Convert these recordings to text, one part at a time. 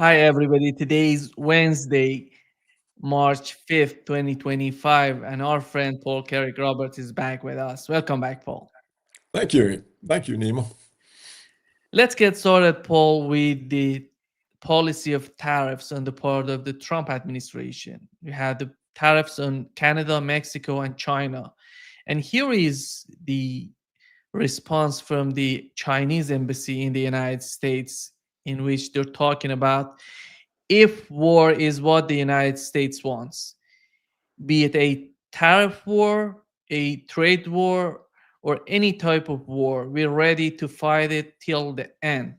Hi, everybody. Today is Wednesday, March 5th, 2025, and our friend Paul Carrick Roberts is back with us. Welcome back, Paul. Thank you. Thank you, Nemo. Let's get started, Paul, with the policy of tariffs on the part of the Trump administration. We had the tariffs on Canada, Mexico, and China. And here is the response from the Chinese embassy in the United States, in which they're talking about if war is what the United States wants, be it a tariff war, a trade war, or any type of war, we're ready to fight it till the end.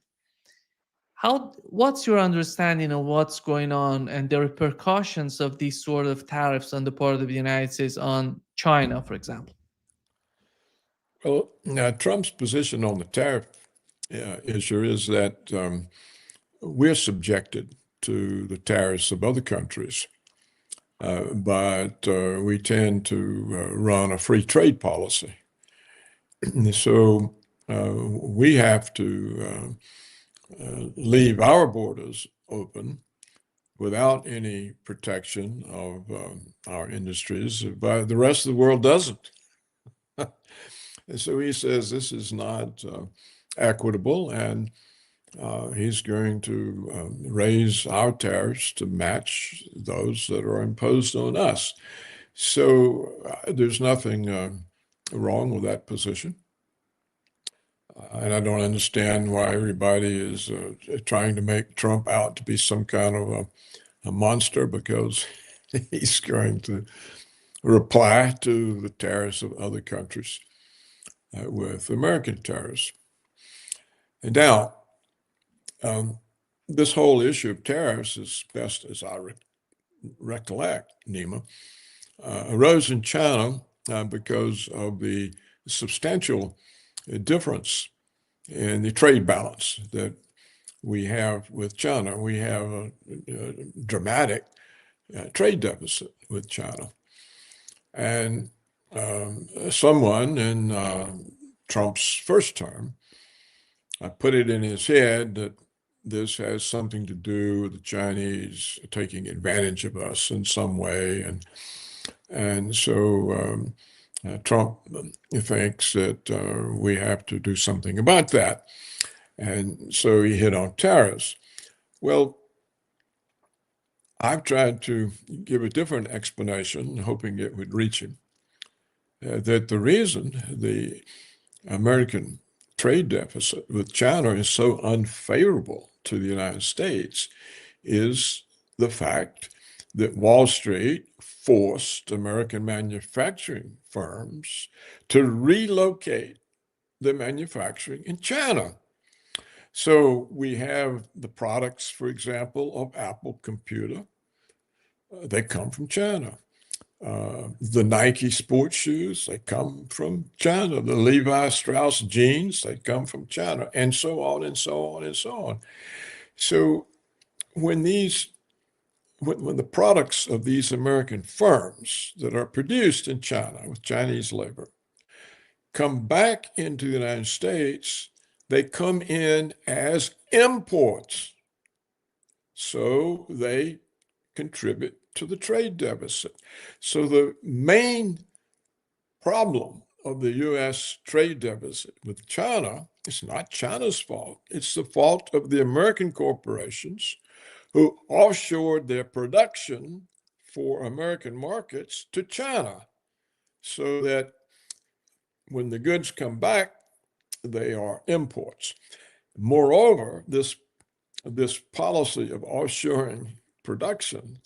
What's your understanding of what's going on and the repercussions of these sort of tariffs on the part of the United States on China, for example? Well, Trump's position on the tariff issue is that we're subjected to the tariffs of other countries, but we tend to run a free trade policy. So we have to leave our borders open without any protection of our industries, but the rest of the world doesn't. And so he says this is not equitable, and he's going to raise our tariffs to match those that are imposed on us. So there's nothing wrong with that position. And I don't understand why everybody is trying to make Trump out to be some kind of a monster, because he's going to reply to the tariffs of other countries with American tariffs. And now, this whole issue of tariffs, as best as I recollect, Nima, arose in China because of the substantial difference in the trade balance that we have with China. We have a dramatic trade deficit with China. And someone in Trump's first term put it in his head that this has something to do with the Chinese taking advantage of us in some way. And so Trump thinks that we have to do something about that. And so he hit on tariffs. Well, I've tried to give a different explanation, hoping it would reach him, that the reason the American trade deficit with China is so unfavorable to the United States is the fact that Wall Street forced American manufacturing firms to relocate the manufacturing in China. So we have the products, for example, of Apple Computer. They come from China. The Nike sports shoes, they come from China. The Levi Strauss jeans, they come from China, and so on and so on and so on. So when when the products of these American firms that are produced in China with Chinese labor come back into the United States, they come in as imports. So they contribute to the trade deficit. So the main problem of the U.S. trade deficit with China is not China's fault. It's the fault of the American corporations who offshored their production for American markets to China, so that when the goods come back, they are imports. Moreover, this policy of offshoring production,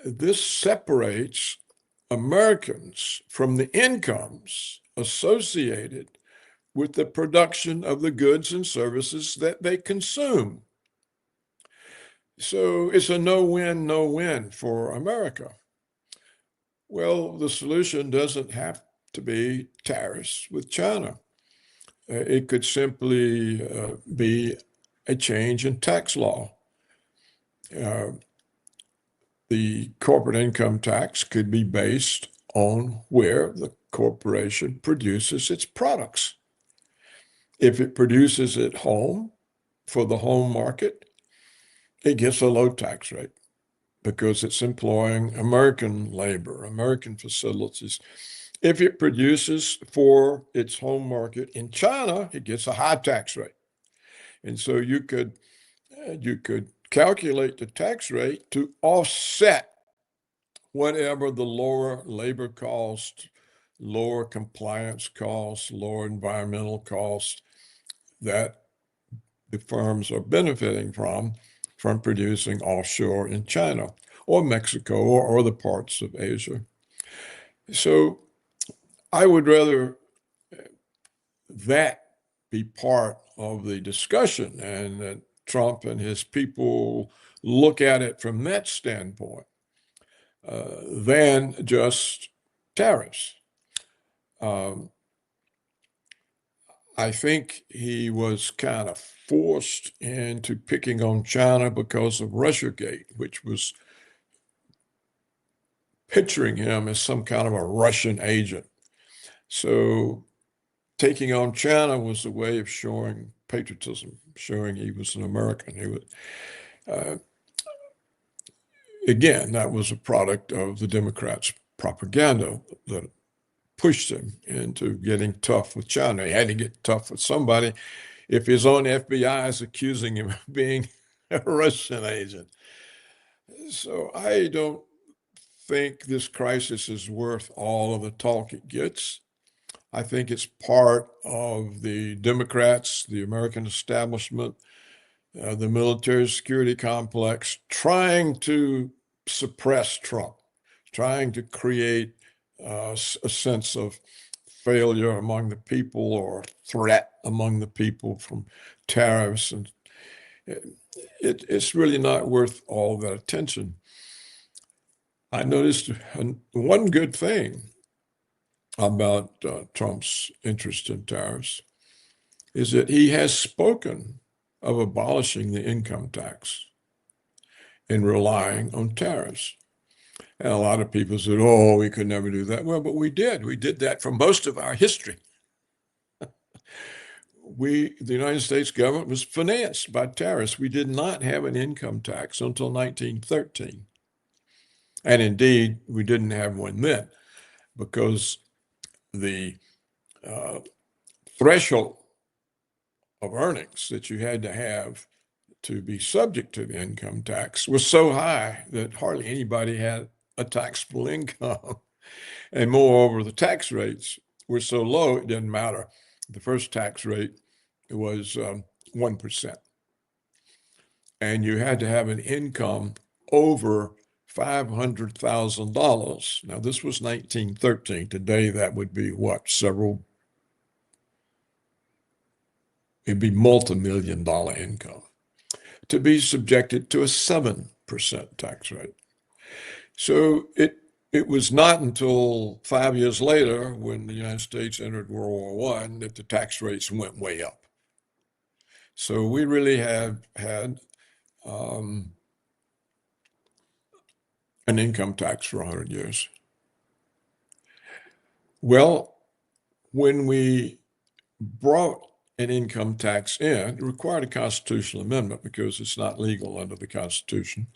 this separates Americans from the incomes associated with the production of the goods and services that they consume. So it's a no-win, no-win for America. Well, the solution doesn't have to be tariffs with China. It could simply be a change in tax law. The corporate income tax could be based on where the corporation produces its products. If it produces at home for the home market, it gets a low tax rate because it's employing American labor, American facilities. If it produces for its home market in China, it gets a high tax rate. And so you could calculate the tax rate to offset whatever the lower labor cost, lower compliance costs, lower environmental costs that the firms are benefiting from producing offshore in China or Mexico or other parts of Asia. So I would rather that be part of the discussion and that Trump and his people look at it from that standpoint than just tariffs. I think he was kind of forced into picking on China because of Russiagate, which was picturing him as some kind of a Russian agent. So taking on China was a way of showing patriotism, showing he was an American. He was, again, that was a product of the Democrats' propaganda that pushed him into getting tough with China. He had to get tough with somebody if his own FBI is accusing him of being a Russian agent. So I don't think this crisis is worth all of the talk it gets. I think it's part of the Democrats, the American establishment, the military security complex trying to suppress Trump, trying to create a sense of failure among the people or threat among the people from tariffs. And it's really not worth all that attention. I noticed one good thing about Trump's interest in tariffs is that he has spoken of abolishing the income tax and relying on tariffs. And a lot of people said, oh, we could never do that. Well, but we did. We did that for most of our history. The United States government was financed by tariffs. We did not have an income tax until 1913. And indeed, we didn't have one then because the threshold of earnings that you had to have to be subject to the income tax was so high that hardly anybody had a taxable income. And moreover, the tax rates were so low, it didn't matter. The first tax rate was 1%. And you had to have an income over $500,000. Now, this was 1913. Today, that would be what? It'd be multi-million-dollar income to be subjected to a 7% tax rate. So it was not until 5 years later, when the United States entered World War I, that the tax rates went way up. So we really have had an income tax for 100 years. Well, when we brought an income tax in, it required a constitutional amendment because it's not legal under the Constitution.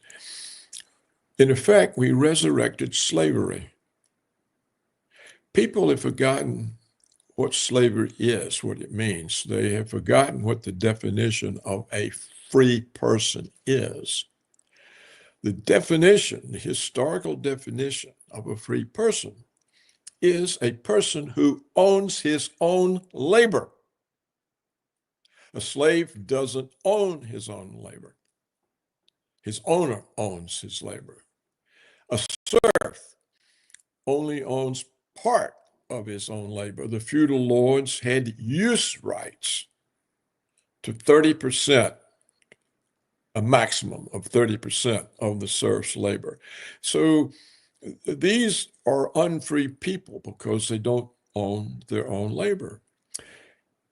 In effect, we resurrected slavery. People have forgotten what slavery is, what it means. They have forgotten what the definition of a free person is. The definition, the historical definition of a free person is a person who owns his own labor. A slave doesn't own his own labor. His owner owns his labor. A serf only owns part of his own labor. The feudal lords had use rights to 30%, a maximum of 30% of the serf's labor. So these are unfree people because they don't own their own labor.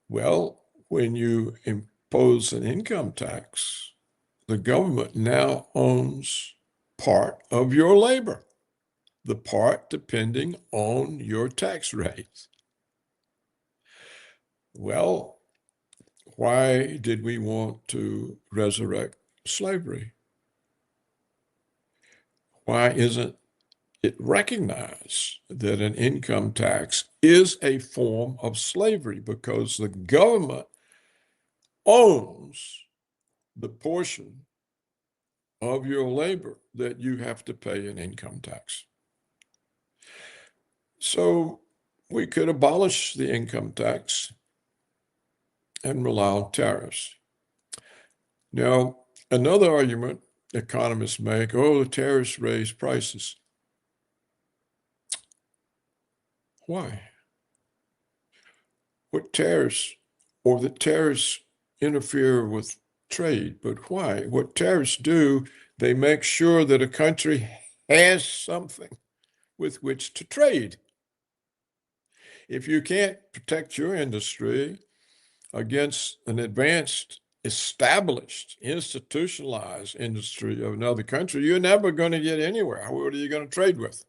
Well, when you impose an income tax, the government now owns part of your labor, the part depending on your tax rate. Well, why did we want to resurrect slavery? why isn't it recognized that an income tax is a form of slavery because the government owns the portion of your labor that you have to pay an income tax? So we could abolish the income tax and rely on tariffs. Now, another argument economists make, oh, the tariffs raise prices. Why? What tariffs, or the tariffs interfere with trade, but why? What tariffs do, they make sure that a country has something with which to trade. If you can't protect your industry against an advanced, established, institutionalized industry of another country, you're never going to get anywhere. What are you going to trade with?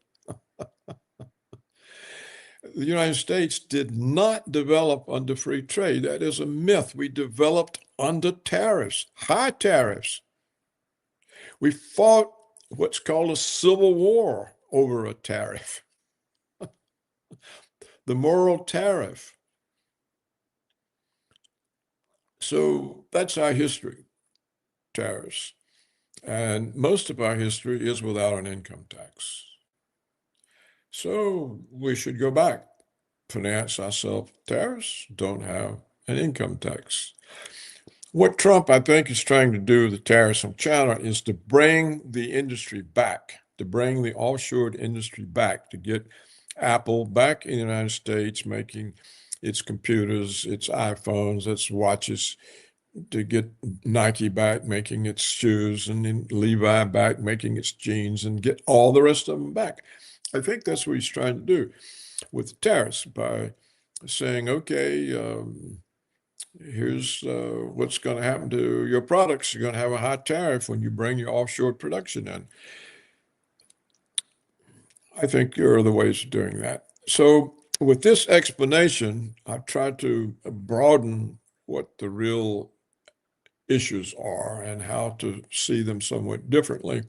The United States did not develop under free trade. That is a myth. We developed under tariffs, high tariffs. We fought what's called a civil war over a tariff, the moral tariff. So that's our history, tariffs. And most of our history is without an income tax. So we should go back, finance ourselves tariffs, don't have an income tax. What Trump, I think, is trying to do with the tariffs on China is to bring the industry back, to bring the offshore industry back, to get Apple back in the United States making its computers, its iPhones, its watches, to get Nike back making its shoes, and then Levi back making its jeans, and get all the rest of them back. I think that's what he's trying to do with tariffs by saying, okay, here's what's going to happen to your products. You're going to have a high tariff when you bring your offshore production in. I think there are other ways of doing that. So with this explanation, I've tried to broaden what the real issues are and how to see them somewhat differently.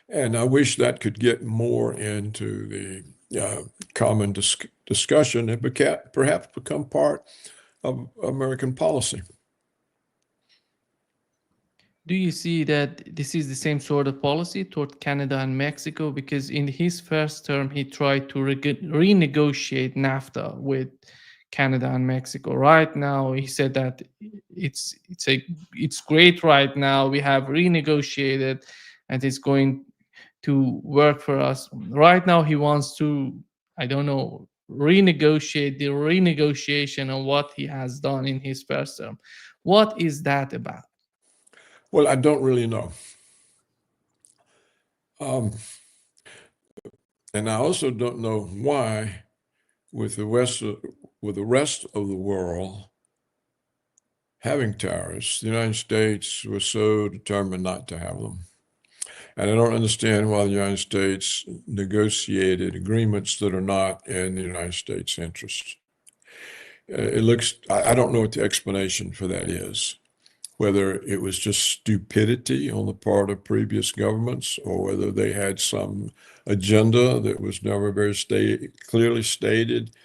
And I wish that could get more into the common discussion and perhaps become part of American policy. Do you see that this is the same sort of policy toward Canada and Mexico? Because in his first term, he tried to renegotiate NAFTA with Canada and Mexico. Right now, he said that it's great right now. We have renegotiated, and it's going to work for us. Right now, he wants to, I don't know, renegotiate the renegotiation on what he has done in his first term. What is that about? Well, I don't really know. And I also don't know why, with the rest of the world having tariffs, the United States was so determined not to have them. And I don't understand why the United States negotiated agreements that are not in the United States' interest. I don't know what the explanation for that is, whether it was just stupidity on the part of previous governments or whether they had some agenda that was never very clearly stated.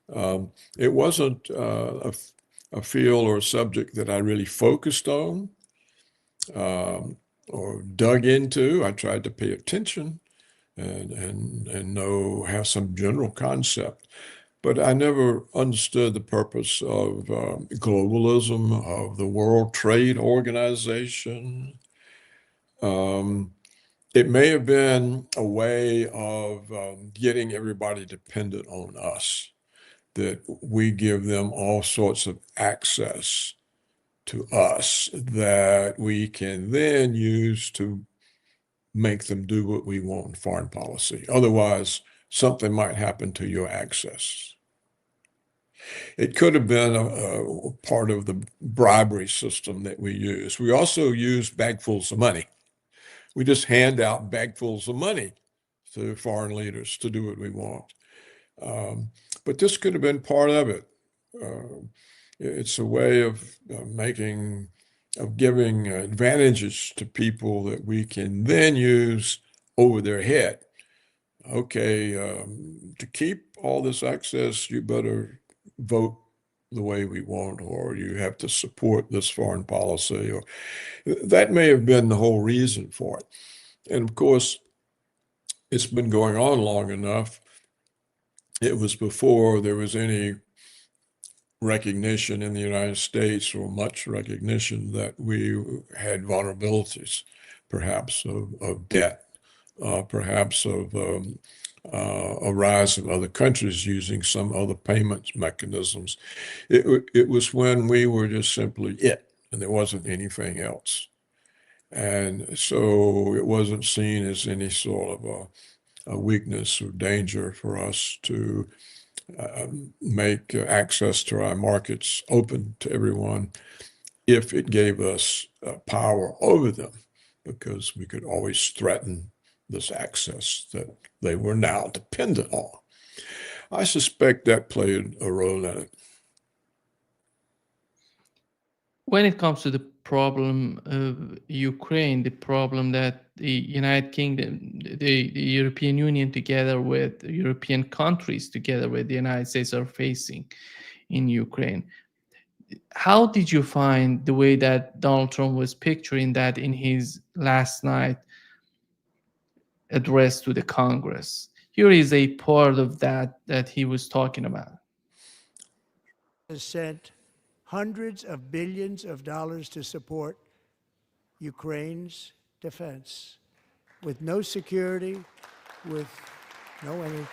It wasn't a field or a subject that I really focused on or dug into. I tried to pay attention and have some general concept. But I never understood the purpose of globalism, of the World Trade Organization. It may have been a way of getting everybody dependent on us, that we give them all sorts of access to us that we can then use to make them do what we want in foreign policy. Otherwise, something might happen to your access. It could have been a part of the bribery system that we use. We also use bagfuls of money. We just hand out bagfuls of money to foreign leaders to do what we want. But this could have been part of it. It's a way of giving advantages to people that we can then use over their head. Okay, to keep all this access, you better vote the way we want, or you have to support this foreign policy, or that may have been the whole reason for it. And of course, it's been going on long enough. It was before there was any recognition in the United States, or much recognition, that we had vulnerabilities, perhaps of debt, perhaps of a rise of other countries using some other payment mechanisms. It was when we were just simply it, and there wasn't anything else. And so it wasn't seen as any sort of a weakness or danger for us to make access to our markets open to everyone if it gave us power over them, because we could always threaten this access that they were now dependent on. I suspect that played a role in it. When it comes to the problem of Ukraine, the problem that the United Kingdom, the European Union, together with European countries, together with the United States, are facing in Ukraine, how did you find the way that Donald Trump was picturing that in his last night address to the Congress? Here is a part of that he was talking about. Has sent hundreds of billions of dollars to support Ukraine's defense, with no security, with no anything.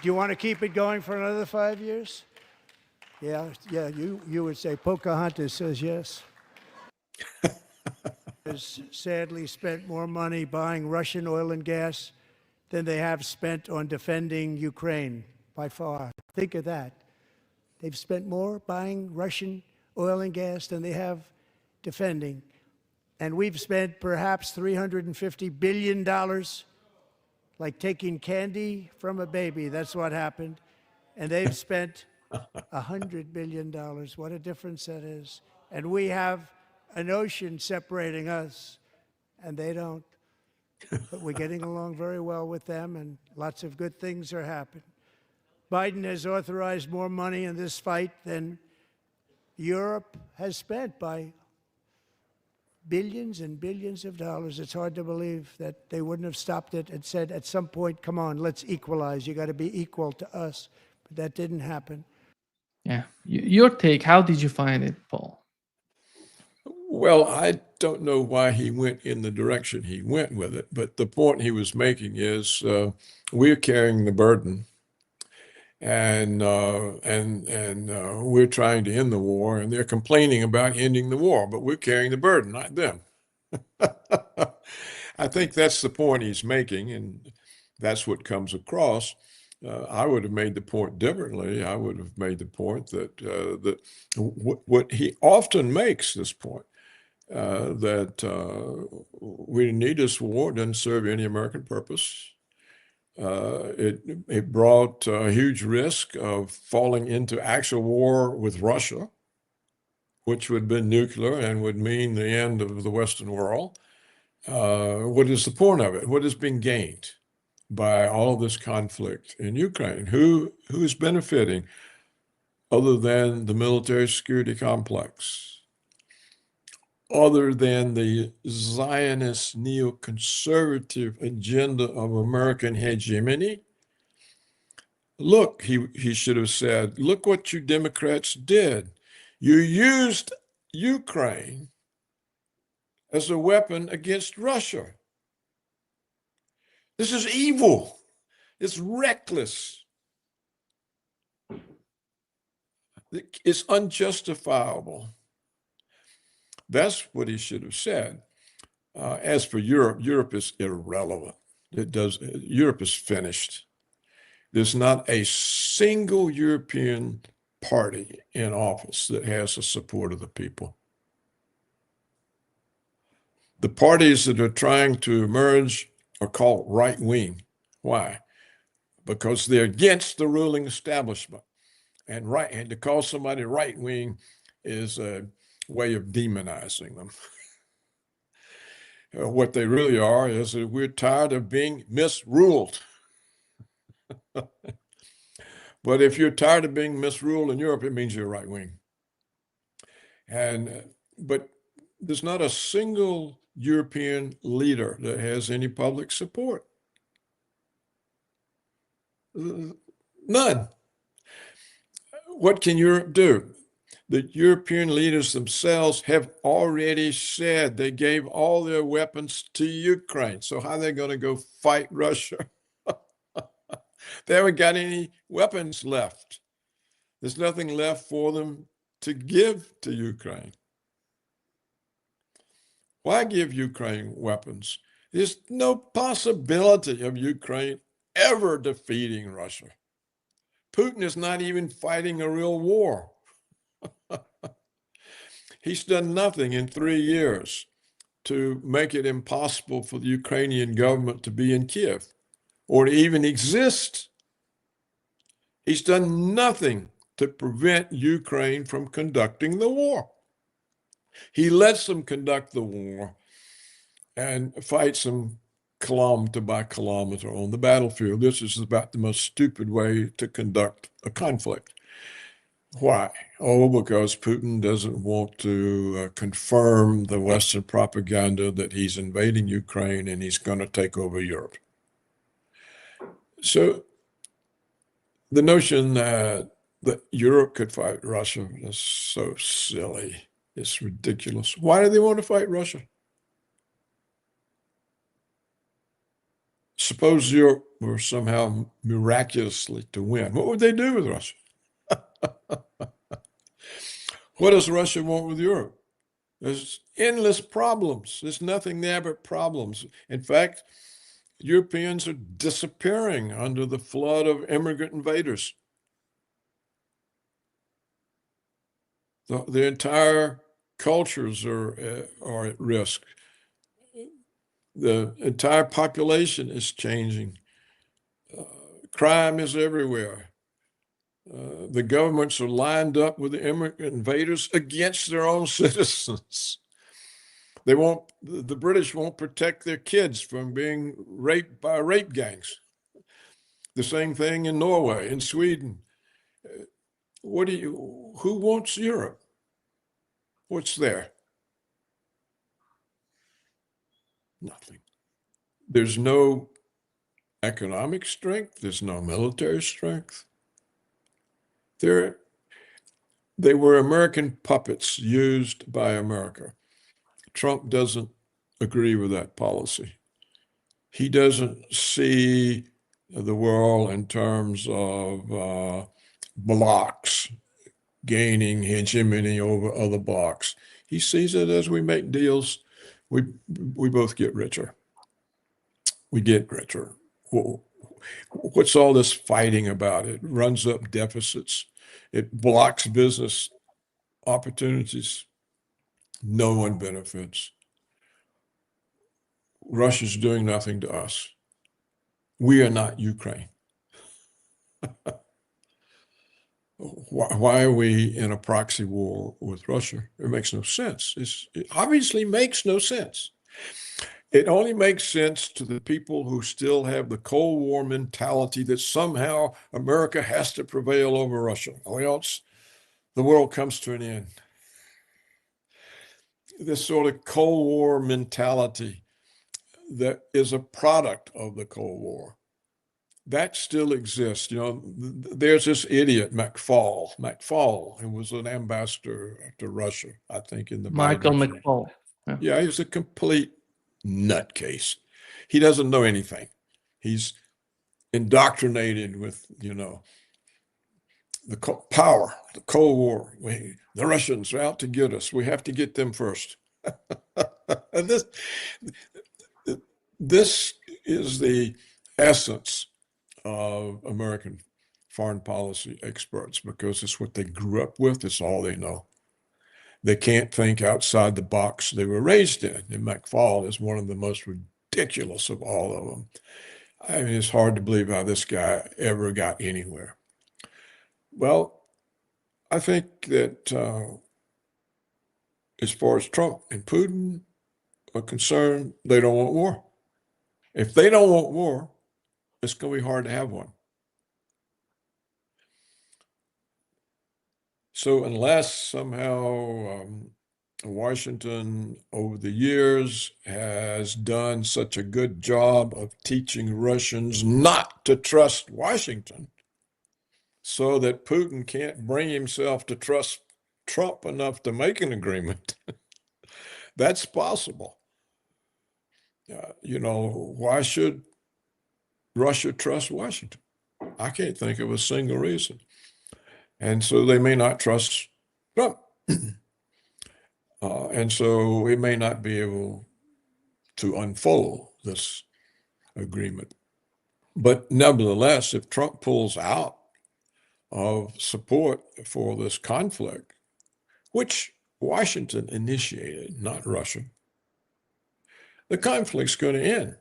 Do you want to keep it going for another 5 years? Yeah, you would say Pocahontas says yes. Has sadly spent more money buying Russian oil and gas than they have spent on defending Ukraine, by far. Think of that. They've spent more buying Russian oil and gas than they have defending. And we've spent perhaps $350 billion, like taking candy from a baby. That's what happened. And they've spent $100 billion. What a difference that is. And we have an ocean separating us, and they don't. But we're getting along very well with them, and lots of good things are happening. Biden has authorized more money in this fight than Europe has spent, by billions and billions of dollars. It's hard to believe that they wouldn't have stopped it and said at some point, come on, let's equalize. You got to be equal to us. But that didn't happen. Yeah. Your take, how did you find it, Paul? Well, I don't know why he went in the direction he went with it, but the point he was making is we're carrying the burden, and we're trying to end the war, and they're complaining about ending the war, but we're carrying the burden, not them. I think that's the point he's making, and that's what comes across. I would have made the point differently. I would have made the point that what he often makes this point, that we need this war, doesn't serve any American purpose. It brought a huge risk of falling into actual war with Russia, which would have been nuclear and would mean the end of the Western world. What is the point of it? What has been gained by all of this conflict in Ukraine? Who's benefiting other than the military security complex, other than the Zionist neoconservative agenda of American hegemony? Look, he should have said, look what you Democrats did. You used Ukraine as a weapon against Russia. This is evil. It's reckless. It's unjustifiable. That's what he should have said. As for Europe, Europe is irrelevant. Europe is finished. There's not a single European party in office that has the support of the people. The parties that are trying to emerge are called right wing. Why? because they're against the ruling establishment. And to call somebody right-wing is a way of demonizing them. What they really are is that we're tired of being misruled. But if you're tired of being misruled in Europe, it means you're right-wing. But there's not a single European leader that has any public support. None. What can Europe do? The European leaders themselves have already said they gave all their weapons to Ukraine. So how are they going to go fight Russia? They haven't got any weapons left. There's nothing left for them to give to Ukraine. Why give Ukraine weapons? There's no possibility of Ukraine ever defeating Russia. Putin is not even fighting a real war. He's done nothing in 3 years to make it impossible for the Ukrainian government to be in Kiev or to even exist. He's done nothing to prevent Ukraine from conducting the war. He lets them conduct the war and fights them kilometer by kilometer on the battlefield. This is about the most stupid way to conduct a conflict. Why? Oh, because Putin doesn't want to confirm the Western propaganda that he's invading Ukraine and he's going to take over Europe. So the notion that Europe could fight Russia is so silly. It's ridiculous. Why do they want to fight Russia? Suppose Europe were somehow miraculously to win. What would they do with Russia? What does Russia want with Europe? There's endless problems. There's nothing there but problems. In fact, Europeans are disappearing under the flood of immigrant invaders. The entire cultures are at risk. The entire population is changing. Crime is everywhere. The governments are lined up with the immigrant invaders against their own citizens. The British won't protect their kids from being raped by rape gangs. The same thing in Norway, in Sweden. Who wants Europe? What's there? Nothing. There's no economic strength. There's no military strength. They were American puppets used by America. Trump doesn't agree with that policy. He doesn't see the world in terms of blocks gaining hegemony over other blocks. He sees it as we make deals, we both get richer. We get richer. What's all this fighting about? It runs up deficits. It blocks business opportunities. No one benefits. Russia's doing nothing to us. We are not Ukraine. Why are we in a proxy war with Russia? It makes no sense. It obviously makes no sense. It only makes sense to the people who still have the Cold War mentality that somehow America has to prevail over Russia, or else the world comes to an end. This sort of Cold War mentality that is a product of the Cold War, that still exists. There's this idiot, McFaul, who was an ambassador to Russia, I think, in the Michael Biden. McFaul. Yeah, he was a complete nutcase. He doesn't know anything. He's indoctrinated with, the power, the Cold War. The Russians are out to get us. We have to get them first. And this is the essence of American foreign policy experts, because it's what they grew up with. It's all they know. They can't think outside the box they were raised in. And McFaul is one of the most ridiculous of all of them. I mean, it's hard to believe how this guy ever got anywhere. Well, I think that as far as Trump and Putin are concerned, they don't want war. If they don't want war, it's going to be hard to have one. So unless somehow Washington over the years has done such a good job of teaching Russians not to trust Washington, so that Putin can't bring himself to trust Trump enough to make an agreement, that's possible. Why should Russia trust Washington? I can't think of a single reason. And so they may not trust Trump. And so we may not be able to unfold this agreement. But nevertheless, if Trump pulls out of support for this conflict, which Washington initiated, not Russia, the conflict's going to end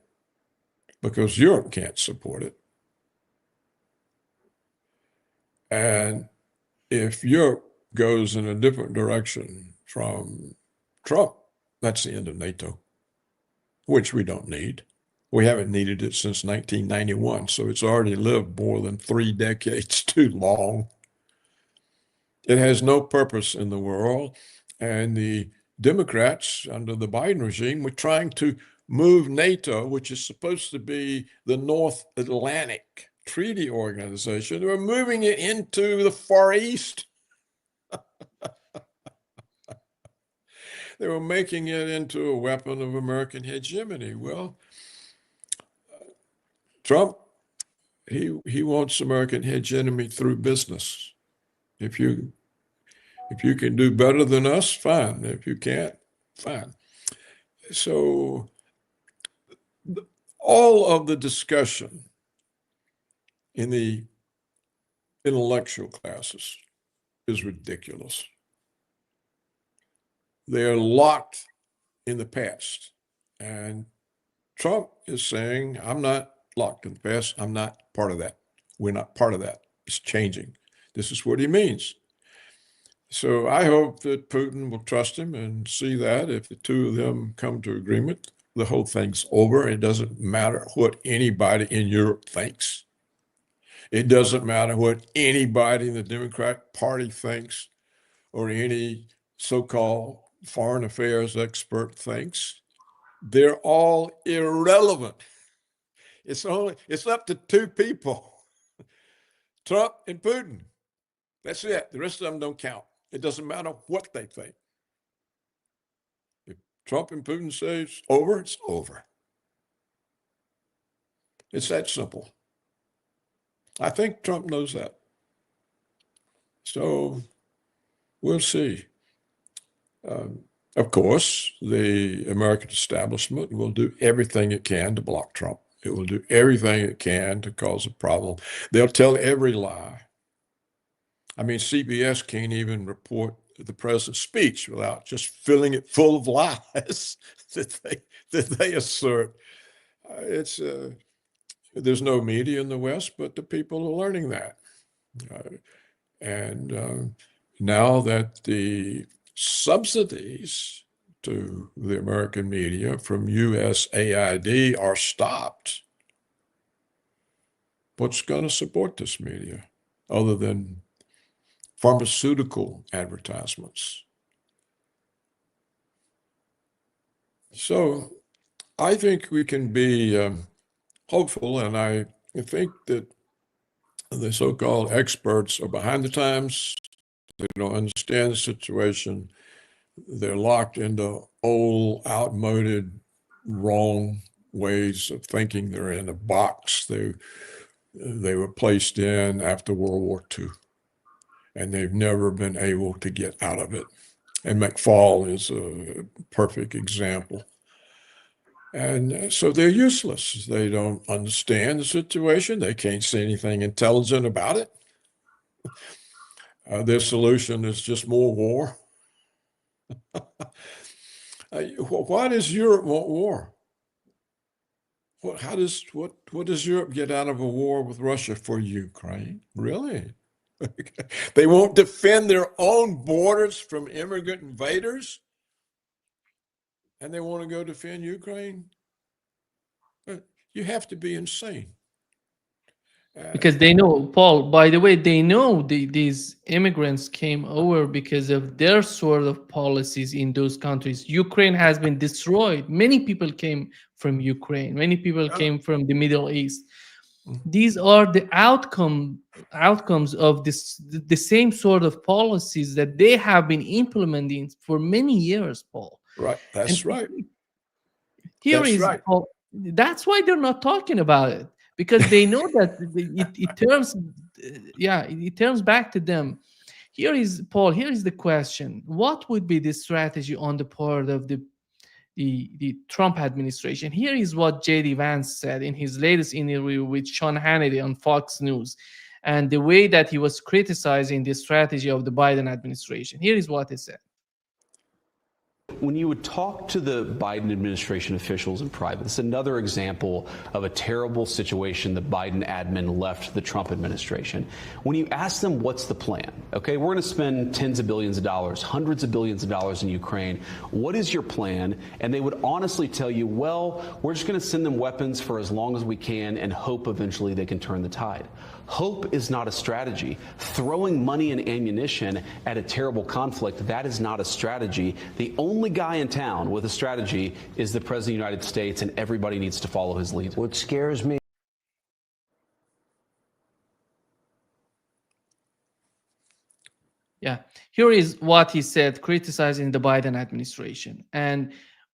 because Europe can't support it. And if Europe goes in a different direction from Trump, that's the end of NATO, which we don't need. We haven't needed it since 1991, so it's already lived more than 3 decades too long. It has no purpose in the world, and the Democrats under the Biden regime were trying to move NATO, which is supposed to be the North Atlantic Treaty Organization. They were moving it into the Far East. They were making it into a weapon of American hegemony. Well, Trump, he wants American hegemony through business. If you can do better than us, fine. If you can't, fine. So all of the discussion in the intellectual classes is ridiculous. They're locked in the past. And Trump is saying, I'm not locked in the past. I'm not part of that. We're not part of that. It's changing. This is what he means. So I hope that Putin will trust him and see that if the two of them come to agreement, the whole thing's over. It doesn't matter what anybody in Europe thinks. It doesn't matter what anybody in the Democratic Party thinks or any so-called foreign affairs expert thinks. They're all irrelevant. It's up to 2 people, Trump and Putin. That's it. The rest of them don't count. It doesn't matter what they think. If Trump and Putin say it's over, it's over. It's that simple. I think Trump knows that. So we'll see. Of course, the American establishment will do everything it can to block Trump. It will do everything it can to cause a problem. They'll tell every lie. I mean, CBS can't even report the president's speech without just filling it full of lies that they assert. There's no media in the West, but the people are learning that. Now that the subsidies to the American media from USAID are stopped, what's going to support this media other than pharmaceutical advertisements? So I think we can be hopeful, and I think that the so-called experts are behind the times. They don't understand the situation. They're locked into old, outmoded, wrong ways of thinking. They're in a box they were placed in after World War II, and they've never been able to get out of it. And McFaul is a perfect example. And so they're useless. They don't understand the situation. They can't say anything intelligent about it. Their solution is just more war. Why does Europe want war? What does Europe get out of a war with Russia for Ukraine? Really? They won't defend their own borders from immigrant invaders, and they want to go defend Ukraine? You have to be insane. Because they know, Paul, by the way, they know these immigrants came over because of their sort of policies in those countries. Ukraine has been destroyed. Many people came from Ukraine. Many people came from the Middle East. These are the outcomes of the same sort of policies that they have been implementing for many years, Paul. Right. That's right. Here That's is right. Paul, that's why they're not talking about it, because they know that it turns back to them. Here is Paul, here is the question: what would be the strategy on the part of the Trump administration? Here is what J.D. Vance said in his latest interview with Sean Hannity on Fox News, and the way that he was criticizing the strategy of the Biden administration. Here is what he said. When you would talk to the Biden administration officials in private, it's another example of a terrible situation the Biden admin left the Trump administration. When you ask them what's the plan, okay, we're going to spend tens of billions of dollars, hundreds of billions of dollars in Ukraine. What is your plan? And they would honestly tell you, well, we're just going to send them weapons for as long as we can and hope eventually they can turn the tide. Hope is not a strategy. Throwing money and ammunition at a terrible conflict, that is not a strategy. The only guy in town with a strategy is the President of the United States, and everybody needs to follow his lead. What scares me. Yeah, here is what he said, criticizing the Biden administration. And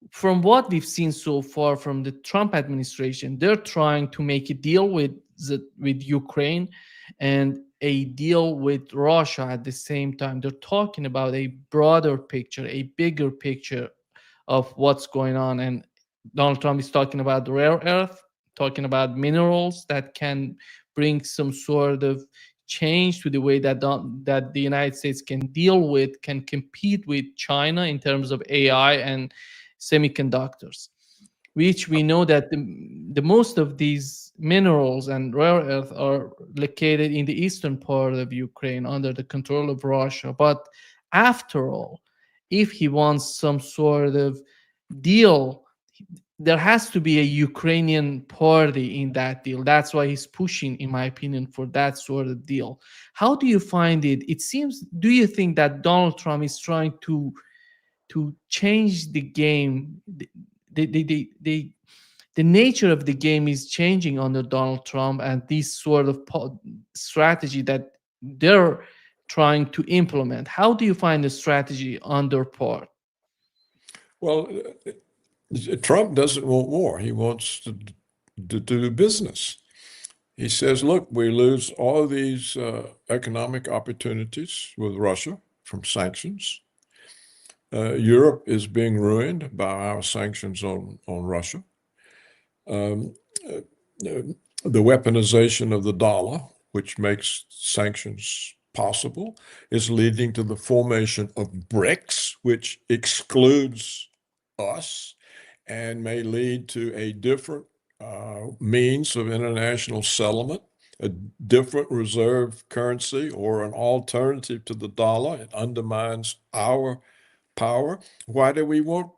from what we've seen so far from the Trump administration, they're trying to make a deal with Ukraine and a deal with Russia at the same time. They're talking about a broader picture, a bigger picture of what's going on. And Donald Trump is talking about rare earth, talking about minerals that can bring some sort of change to the way that the United States can compete with China in terms of AI and semiconductors, which we know that the most of these minerals and rare earth are located in the eastern part of Ukraine under the control of Russia. But after all, if he wants some sort of deal, there has to be a Ukrainian party in that deal. That's why he's pushing, in my opinion, for that sort of deal. How do you find it? Do you think that Donald Trump is trying to change the game? The nature of the game is changing under Donald Trump, and this sort of strategy that they're trying to implement. How do you find the strategy on their part? Well, Trump doesn't want war. He wants to do business. He says, look, we lose all these economic opportunities with Russia from sanctions. Europe is being ruined by our sanctions on Russia. The weaponization of the dollar, which makes sanctions possible, is leading to the formation of BRICS, which excludes us and may lead to a different means of international settlement, a different reserve currency or an alternative to the dollar. It undermines our power. Why do we want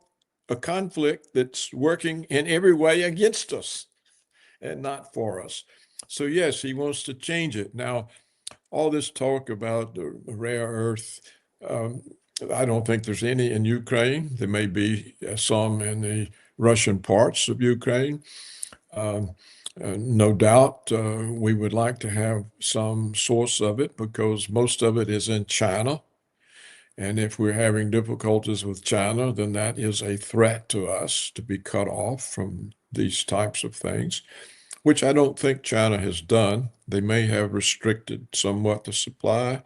a conflict that's working in every way against us and not for us? So yes, he wants to change it. Now, all this talk about the rare earth, I don't think there's any in Ukraine. There may be some in the Russian parts of Ukraine. No doubt we would like to have some source of it because most of it is in China. And if we're having difficulties with China, then that is a threat to us to be cut off from these types of things, which I don't think China has done. They may have restricted somewhat the supply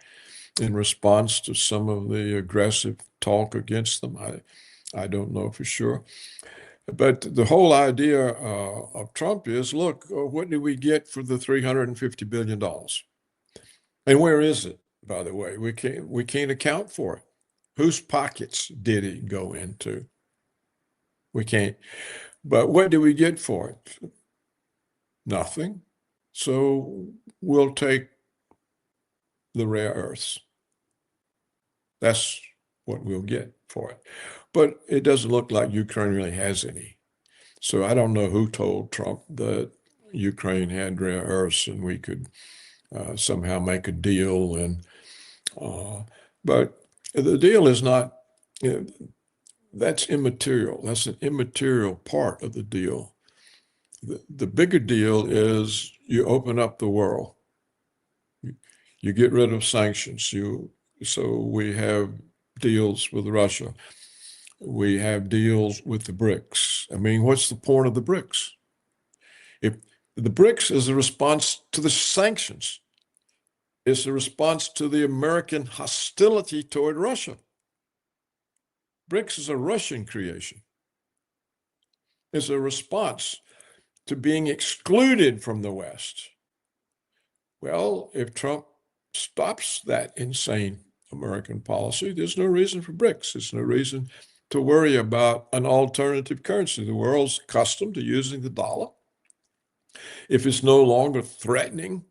in response to some of the aggressive talk against them. I don't know for sure. But the whole idea of Trump is, look, what do we get for the $350 billion? And where is it, by the way? We can't account for it. Whose pockets did it go into? We can't. But what do we get for it? Nothing. So we'll take the rare earths. That's what we'll get for it. But it doesn't look like Ukraine really has any. So I don't know who told Trump that Ukraine had rare earths and we could somehow make a deal. But the deal is not, that's immaterial. That's an immaterial part of the deal. The bigger deal is you open up the world. You get rid of sanctions. So we have deals with Russia. We have deals with the BRICS. I mean, what's the point of the BRICS? If the BRICS is a response to the sanctions, it's a response to the American hostility toward Russia. BRICS is a Russian creation. It's a response to being excluded from the West. Well, if Trump stops that insane American policy, there's no reason for BRICS. There's no reason to worry about an alternative currency. The world's accustomed to using the dollar. If it's no longer threatening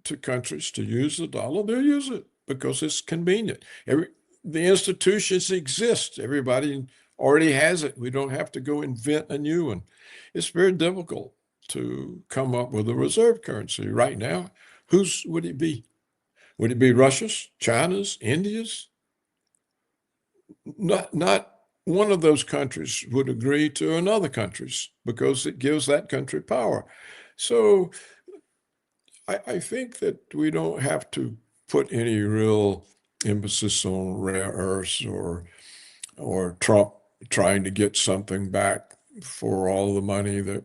to countries to use the dollar, they'll use it because it's convenient. The institutions exist. Everybody already has it. We don't have to go invent a new one. It's very difficult to come up with a reserve currency right now. Whose would it be? Would it be Russia's, China's, India's? Not one of those countries would agree to another country's because it gives that country power. So I think that we don't have to put any real emphasis on rare earths or Trump trying to get something back for all the money that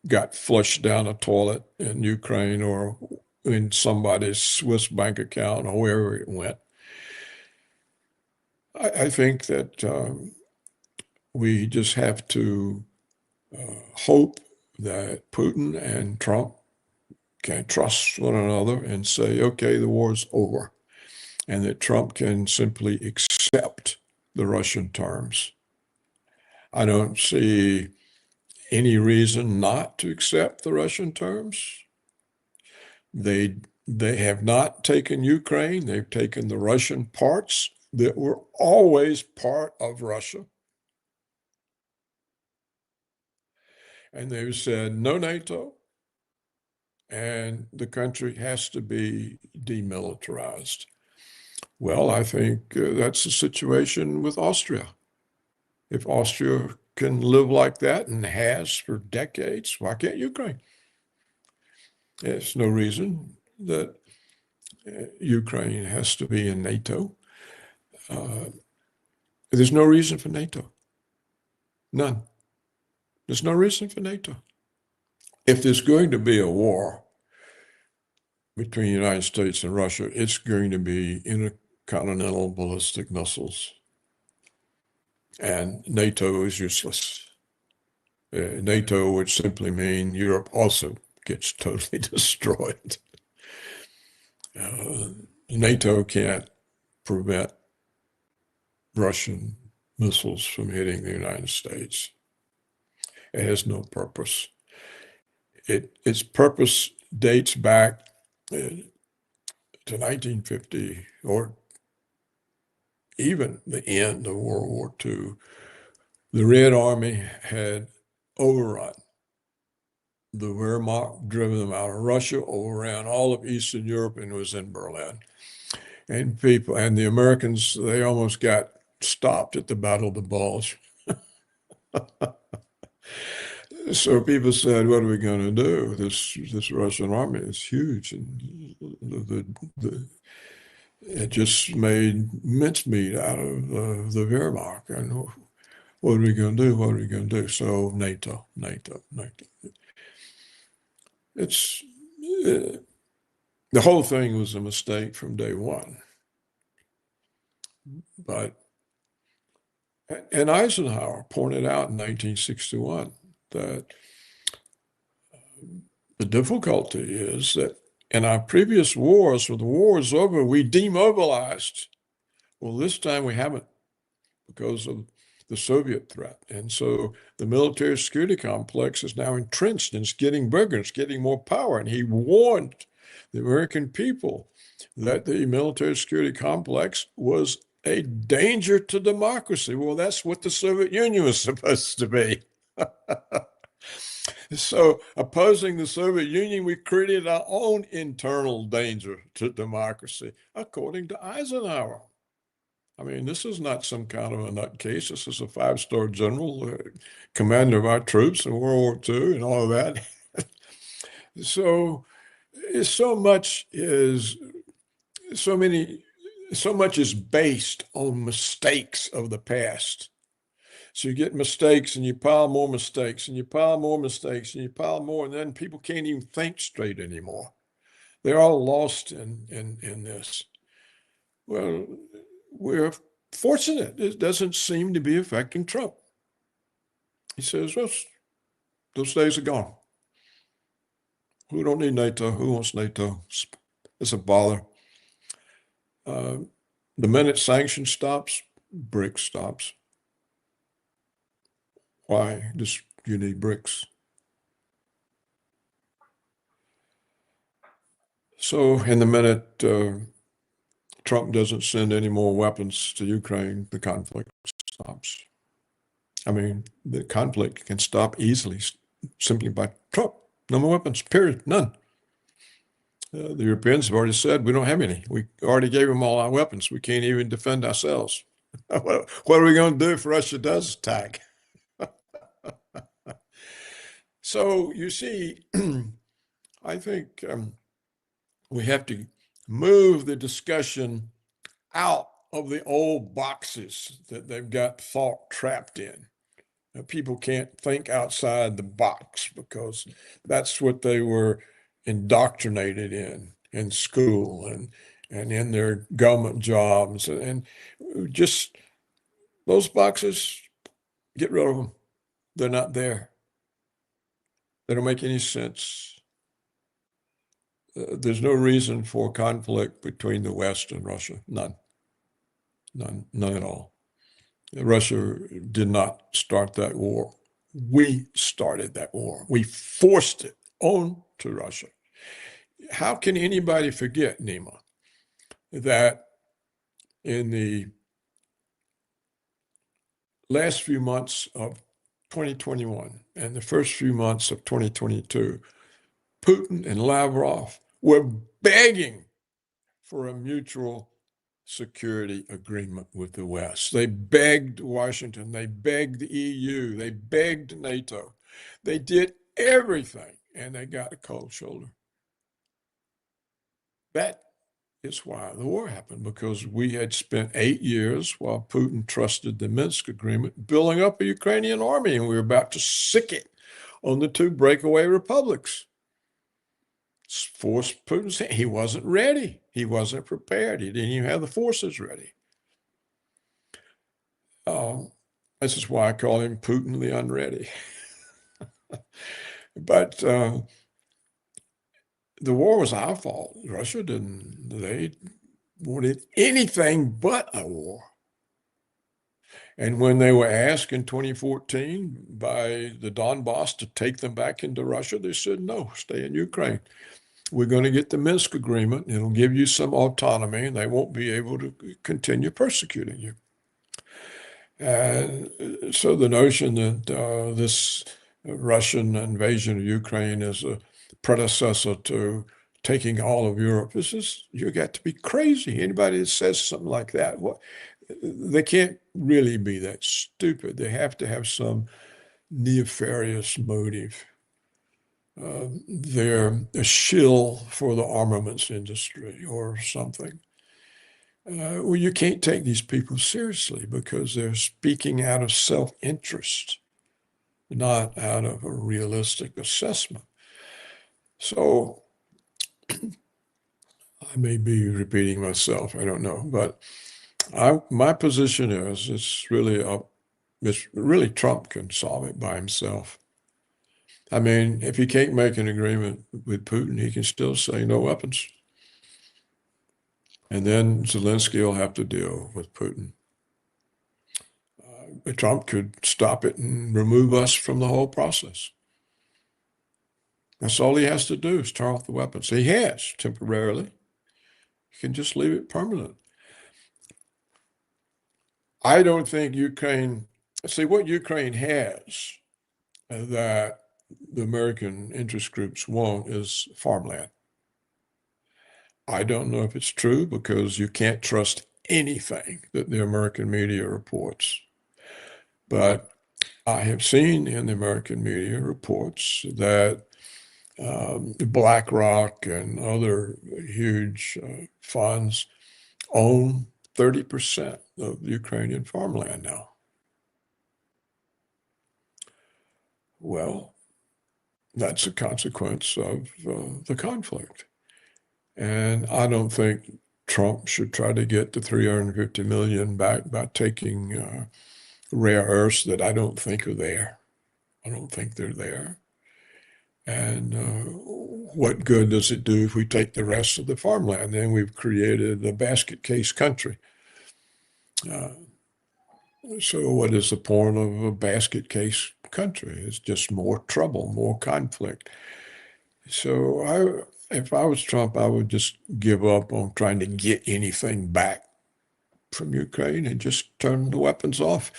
got flushed down a toilet in Ukraine or in somebody's Swiss bank account or wherever it went. I think that we just have to hope that Putin and Trump can trust one another and say, okay, the war's over, and that Trump can simply accept the Russian terms. I don't see any reason not to accept the Russian terms. They have not taken Ukraine. They've taken the Russian parts that were always part of Russia. And they've said no NATO, and the country has to be demilitarized. Well, I think that's the situation with Austria. If Austria can live like that and has for decades, why can't Ukraine? There's no reason that Ukraine has to be in NATO. There's no reason for NATO. None. There's no reason for NATO. If there's going to be a war between the United States and Russia, it's going to be intercontinental ballistic missiles. And NATO is useless. NATO would simply mean Europe also gets totally destroyed. NATO can't prevent Russian missiles from hitting the United States. It has no purpose. Its purpose dates back to 1950 or even the end of World War II. The Red Army had overrun the Wehrmacht, driven them out of Russia, overran all of Eastern Europe, and was in Berlin. And the Americans, they almost got stopped at the Battle of the Bulge. So people said, what are we going to do? This Russian army is huge. And it just made mincemeat out of the Wehrmacht. And what are we going to do? What are we going to do? So NATO. The whole thing was a mistake from day one. And Eisenhower pointed out in 1961 that the difficulty is that in our previous wars, when the war is over, we demobilized. Well, this time we haven't because of the Soviet threat. And so the military security complex is now entrenched and it's getting bigger, it's getting more power. And he warned the American people that the military security complex was a danger to democracy. Well, that's what the Soviet Union was supposed to be. So, opposing the Soviet Union, we created our own internal danger to democracy, according to Eisenhower. I mean, this is not some kind of a nutcase. This is a five-star general, commander of our troops in World War II and all of that. So, so much is based on mistakes of the past. So you get mistakes and you pile more mistakes and you pile more mistakes and you pile more, and then people can't even think straight anymore. They're all lost in this. Well, we're fortunate. It doesn't seem to be affecting Trump. He says, well, those days are gone. We don't need NATO. Who wants NATO? It's a bother. The minute sanction stops, BRICS stops. Why do you need BRICS? So in the minute Trump doesn't send any more weapons to Ukraine, the conflict stops. I mean, the conflict can stop easily simply by Trump. No more weapons, period, none. The Europeans have already said, we don't have any. We already gave them all our weapons. We can't even defend ourselves. What are we going to do if Russia does attack? So you see, I think we have to move the discussion out of the old boxes that they've got thought trapped in. People can't think outside the box because that's what they were indoctrinated in school and in their government jobs. And just those boxes, get rid of them. They're not there. They don't make any sense. There's no reason for conflict between the West and Russia. None at all. Russia did not start that war. We started that war. We forced it on to Russia. How can anybody forget, Nima, that in the last few months of 2021 and the first few months of 2022, Putin and Lavrov were begging for a mutual security agreement with the West. They begged Washington, they begged the EU, they begged NATO. They did everything and they got a cold shoulder. That is why the war happened, because we had spent 8 years while Putin trusted the Minsk agreement building up a Ukrainian army, and we were about to sick it on the two breakaway republics. Forced Putin's hand. He wasn't ready. He wasn't prepared. He didn't even have the forces ready. This is why I call him Putin the unready. But the war was our fault. Russia didn't. They wanted anything but a war. And when they were asked in 2014 by the Donbass to take them back into Russia, they said, no, stay in Ukraine. We're going to get the Minsk agreement. It'll give you some autonomy, and they won't be able to continue persecuting you. And so the notion that this Russian invasion of Ukraine is a predecessor to taking all of Europe, this is, you got to be crazy. Anybody that says something like that, they can't really be that stupid. They have to have some nefarious motive. They're a shill for the armaments industry or something. Well, you can't take these people seriously because they're speaking out of self-interest, not out of a realistic assessment. So I may be repeating myself, I don't know, but my position is it's really Trump can solve it by himself. I mean, if he can't make an agreement with Putin, he can still say no weapons. And then Zelensky will have to deal with Putin. Trump could stop it and remove us from the whole process. That's all he has to do is turn off the weapons. He has temporarily. He can just leave it permanent. I don't think Ukraine, see what Ukraine has that the American interest groups want is farmland. I don't know if it's true because you can't trust anything that the American media reports. But I have seen in the American media reports that BlackRock and other huge funds own 30% of Ukrainian farmland now. Well, that's a consequence of the conflict. And I don't think Trump should try to get the 350 million back by taking rare earths that I don't think are there. I don't think they're there. And what good does it do if we take the rest of the farmland? Then we've created a basket case country. So what is the point of a basket case country? It's just more trouble, more conflict. So if I was Trump, I would just give up on trying to get anything back from Ukraine and just turn the weapons off.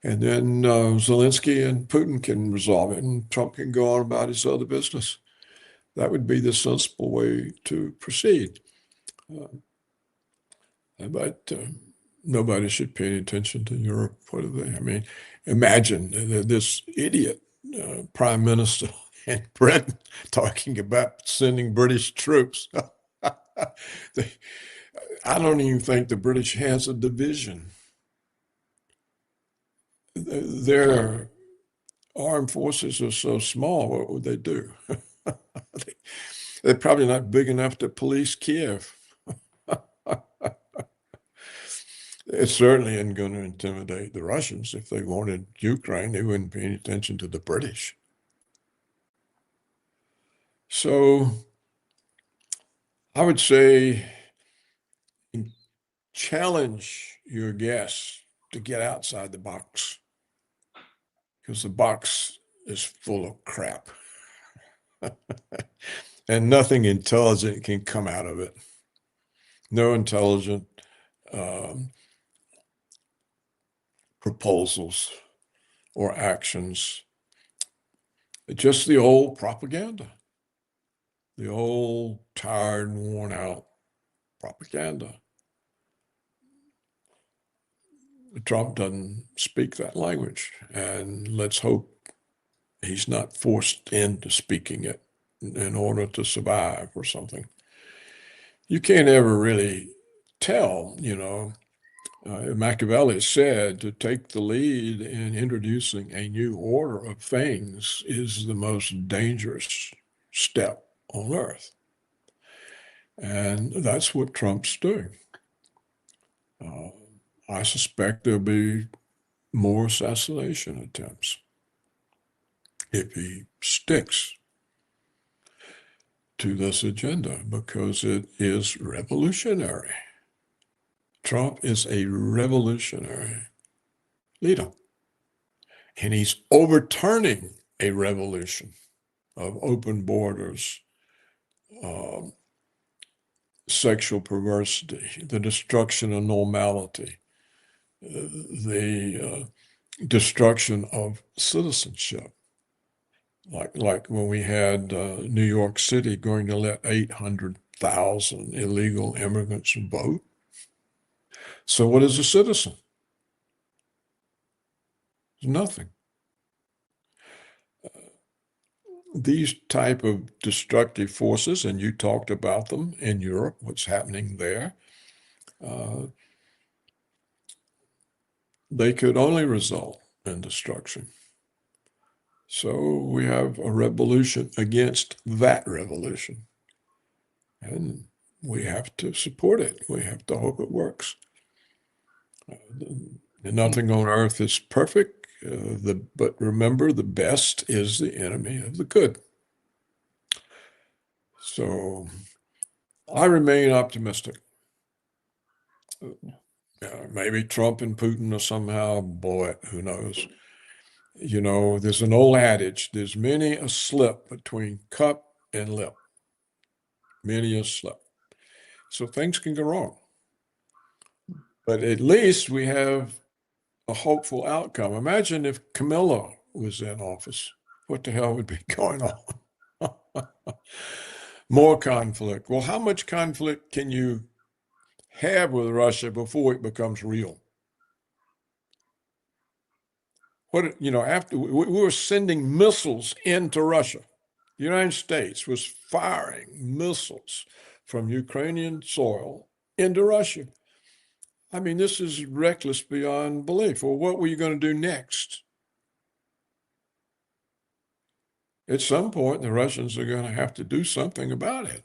And then Zelensky and Putin can resolve it, and Trump can go on about his other business. That would be the sensible way to proceed. But nobody should pay any attention to Europe. What are they? I mean, imagine this idiot prime minister in Britain talking about sending British troops. I don't even think the British has a division. Their armed forces are so small, what would they do? They're probably not big enough to police Kiev. It certainly isn't going to intimidate the Russians. If they wanted Ukraine, they wouldn't pay any attention to the British. So I would say challenge your guests to get outside the box, because the box is full of crap. And nothing intelligent can come out of it. No intelligent proposals or actions. Just the old propaganda, the old tired, worn out propaganda. Trump doesn't speak that language, and let's hope he's not forced into speaking it in order to survive or something. You can't ever really tell, Machiavelli said to take the lead in introducing a new order of things is the most dangerous step on earth. And that's what Trump's doing. I suspect there'll be more assassination attempts if he sticks to this agenda, because it is revolutionary. Trump is a revolutionary leader, and he's overturning a revolution of open borders, sexual perversity, the destruction of normality, the destruction of citizenship. Like when we had New York City going to let 800,000 illegal immigrants vote. So what is a citizen? Nothing. These type of destructive forces, and you talked about them in Europe, what's happening there, they could only result in destruction. So we have a revolution against that revolution, and we have to support it. We have to hope it works. Nothing on earth is perfect, but remember, the best is the enemy of the good. So I remain optimistic. Maybe Trump and Putin are somehow bullet, who knows? You know, there's an old adage, there's many a slip between cup and lip, many a slip. So things can go wrong. But at least we have a hopeful outcome. Imagine if Camilla was in office. What the hell would be going on? More conflict. Well, how much conflict can you have with Russia before it becomes real? What, you know, after we were sending missiles into Russia, the United States was firing missiles from Ukrainian soil into Russia. I mean, this is reckless beyond belief. Well, what were you going to do next? At some point, the Russians are going to have to do something about it.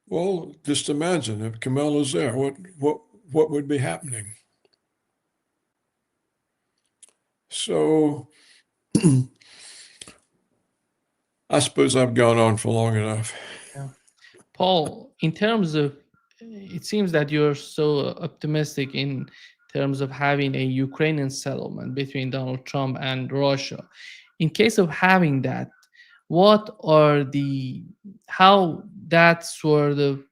Well, just imagine if Camilla's there, what would be happening? So I suppose I've gone on for long enough. Yeah. Paul, in terms of, it seems that you're so optimistic in terms of having a Ukrainian settlement between Donald Trump and Russia. In case of having that, what are how that sort of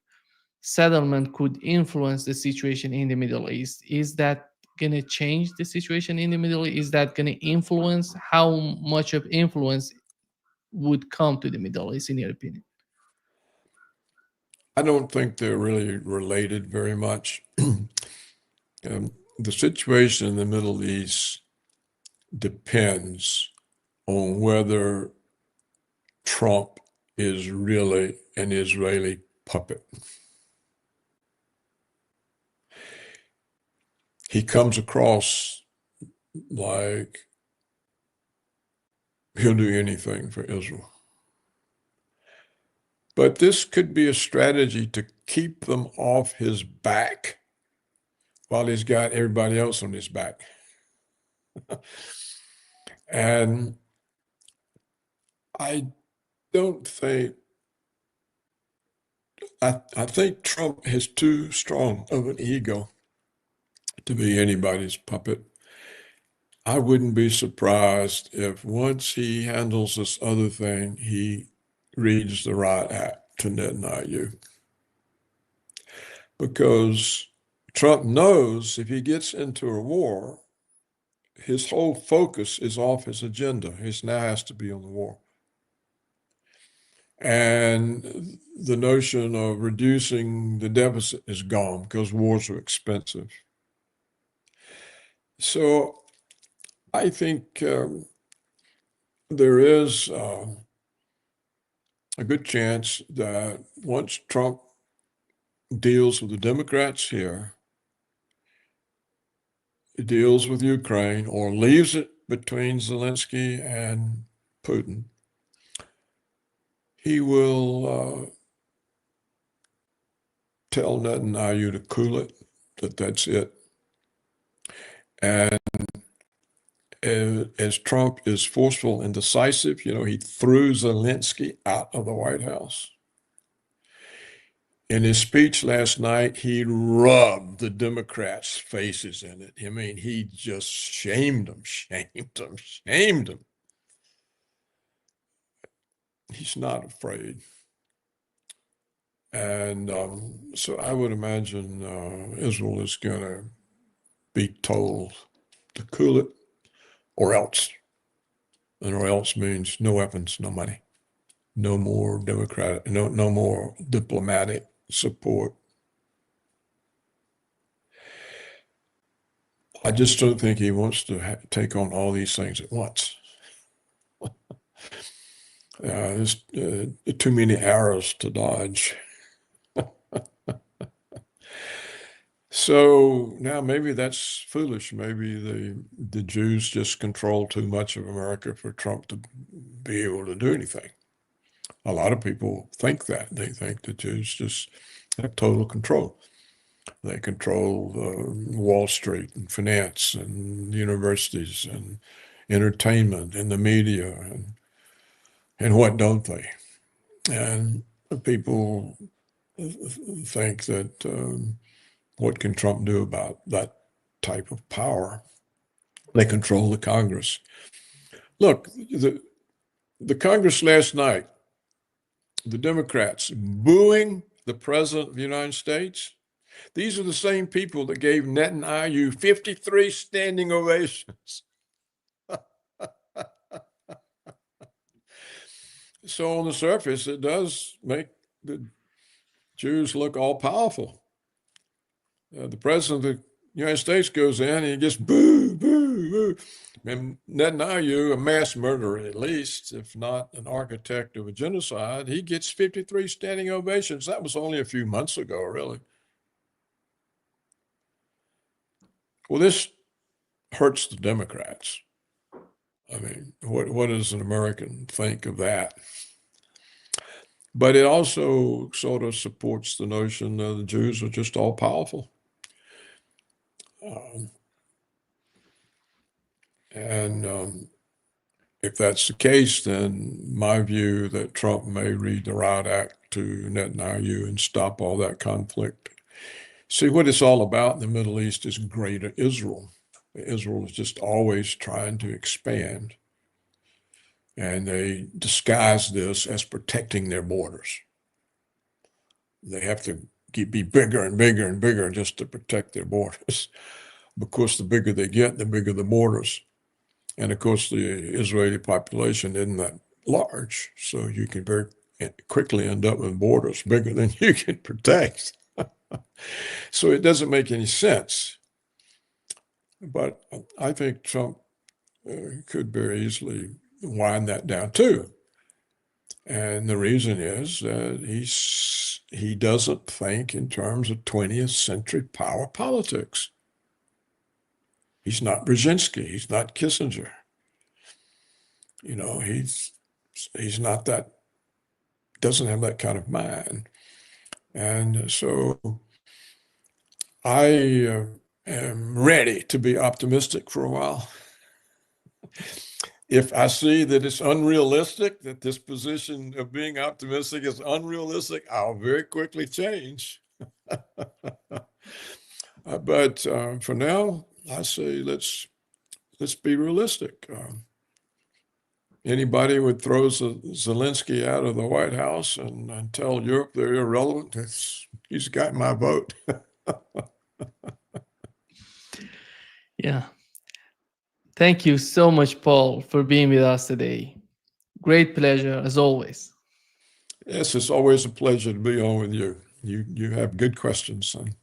settlement could influence the situation in the Middle East? Is that going to change the situation in the Middle East? Is that going to influence? How much of influence would come to the Middle East, in your opinion? I don't think they're really related very much. The situation in the Middle East depends on whether Trump is really an Israeli puppet. He comes across like he'll do anything for Israel. But this could be a strategy to keep them off his back while he's got everybody else on his back. And I don't think, I think Trump has too strong of an ego to be anybody's puppet. I wouldn't be surprised if once he handles this other thing, he reads the riot act to Netanyahu. Because Trump knows if he gets into a war, his whole focus is off his agenda. He now has to be on the war. And the notion of reducing the deficit is gone because wars are expensive. So I think there is a good chance that once Trump deals with the Democrats here, deals with Ukraine, or leaves it between Zelensky and Putin, he will tell Netanyahu to cool it, that's it. And as Trump is forceful and decisive, you know, he threw Zelensky out of the White House. In his speech last night, he rubbed the Democrats' faces in it. I mean, he just shamed them. He's not afraid. And so I would imagine Israel is going to be told to cool it or else. And or else means no weapons, no money, no more no more diplomatic support. I just don't think he wants to take on all these things at once. There's too many arrows to dodge. So now maybe that's foolish. Maybe the Jews just control too much of America for Trump to be able to do anything. A lot of people think that. They think the Jews just have total control. They control Wall Street and finance and universities and entertainment and the media and what don't they? And people think that What can Trump do about that type of power? They control the Congress. Look, the Congress last night, the Democrats booing the President of the United States. These are the same people that gave Netanyahu 53 standing ovations. So on the surface, it does make the Jews look all powerful. The President of the United States goes in and he gets boo, boo, boo. And Netanyahu, a mass murderer at least, if not an architect of a genocide, he gets 53 standing ovations. That was only a few months ago, really. Well, this hurts the Democrats. I mean, what does an American think of that? But it also sort of supports the notion that the Jews are just all powerful. If that's the case, then my view that Trump may read the Riot Act to Netanyahu and stop all that conflict. See, what it's all about in the Middle East is greater Israel. Israel is just always trying to expand. And they disguise this as protecting their borders. They have to be bigger and bigger and bigger just to protect their borders. Because the bigger they get, the bigger the borders. And of course, the Israeli population isn't that large. So you can very quickly end up with borders bigger than you can protect. So it doesn't make any sense. But I think Trump could very easily wind that down too. And the reason is that he doesn't think in terms of 20th century power politics. He's not Brzezinski. He's not Kissinger. You know, he's not that, doesn't have that kind of mind. And so I am ready to be optimistic for a while. If I see that it's unrealistic, that this position of being optimistic is unrealistic, I'll very quickly change. But for now, I say let's be realistic. Anybody who throws Zelensky out of the White House and tell Europe they're irrelevant, he's got my vote. Yeah. Thank you so much, Paul, for being with us today. Great pleasure, as always. Yes, it's always a pleasure to be on with you. You have good questions, son.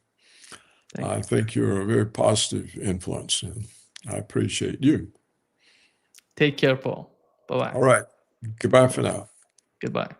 I think you're a very positive influence, and I appreciate you. Take care, Paul. Bye-bye. All right. Goodbye for now. Goodbye.